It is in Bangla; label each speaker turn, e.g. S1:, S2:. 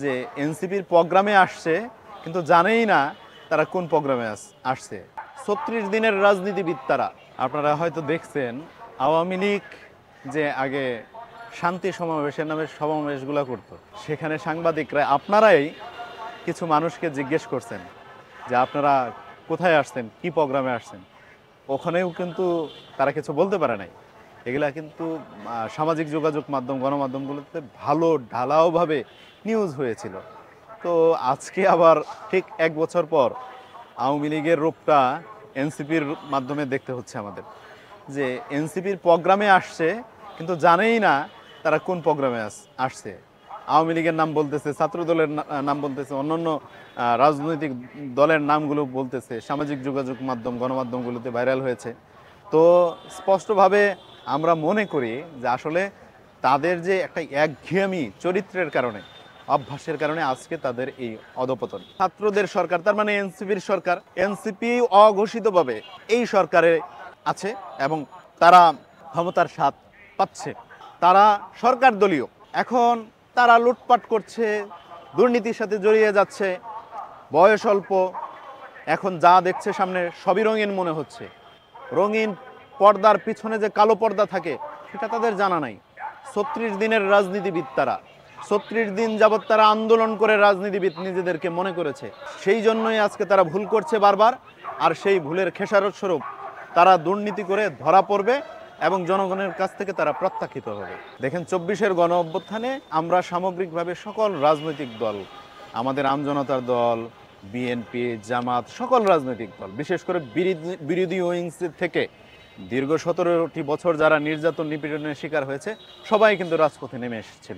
S1: যে এনসিপির প্রোগ্রামে আসছে কিন্তু জানেই না তারা কোন প্রোগ্রামে আসছে। ৩৬ দিনের রাজনীতিবিদ তারা। আপনারা হয়তো দেখছেন আওয়ামী লীগ যে আগে শান্তি সমাবেশের নামে সমাবেশগুলো করতো, সেখানে সাংবাদিকরা আপনারাই কিছু মানুষকে জিজ্ঞেস করছেন যে আপনারা কোথায় আসছেন, কি প্রোগ্রামে আসছেন। ওখানেও কিন্তু তারা কিছু বলতে পারে নাই। এগুলা কিন্তু সামাজিক যোগাযোগ মাধ্যম, গণমাধ্যমগুলোতে ভালো ঢালাওভাবে নিউজ হয়েছিল। তো আজকে আবার ঠিক ১ বছর পর আওয়ামী লীগের রূপটা এনসিপির মাধ্যমে দেখতে হচ্ছে আমাদের। যে এনসিপির প্রোগ্রামে আসছে কিন্তু জানেই না তারা কোন প্রোগ্রামে আসছে। আওয়ামী লীগের নাম বলতেছে, ছাত্র দলের নাম বলতেছে, অন্যান্য রাজনৈতিক দলের নামগুলো বলতেছে, সামাজিক যোগাযোগ মাধ্যম, গণমাধ্যমগুলোতে ভাইরাল হয়েছে। তো স্পষ্টভাবে আমরা মনে করি যে আসলে তাদের যে একটা একঘেয়েমি চরিত্রের কারণে, অভ্যাসের কারণে আজকে তাদের এই অধপতন। ছাত্রদের সরকার, তার মানে এনসিপির সরকার, এনসিপি অঘোষিতভাবে এই সরকারে আছে এবং তারা ক্ষমতার স্বাদ পাচ্ছে। তারা সরকার দলীয়, এখন তারা লুটপাট করছে, দুর্নীতির সাথে জড়িয়ে যাচ্ছে, বয়স অল্প, এখন যা দেখছে সামনে সবই রঙিন মনে হচ্ছে। রঙিন পর্দার পিছনে যে কালো পর্দা থাকে সেটা তাদের জানা নাই। ৩৬ দিনের রাজনীতিবিদ তারা। ৩৬ দিন যাবৎ তারা আন্দোলন করে রাজনীতিবিদ নিজেদেরকে মনে করেছে। সেই জন্যই আজকে তারা ভুল করছে বারবার, আর সেই ভুলের খেসারত স্বরূপ তারা দুর্নীতি করে ধরা পড়বে এবং জনগণের কাছ থেকে তারা প্রত্যাখ্যিত হবে। দেখেন ২৪-এর গণ অভ্যুত্থানে আমরা সামগ্রিকভাবে সকল রাজনৈতিক দল, আমাদের আমজনতার দল, বিএনপি, জামাত, সকল রাজনৈতিক দল, বিশেষ করে বিরোধী উইংস থেকে দীর্ঘ ১৭টি বছর যারা নির্যাতন নিপীড়নের শিকার হয়েছে, সবাই কিন্তু রাজপথে নেমে এসেছিল।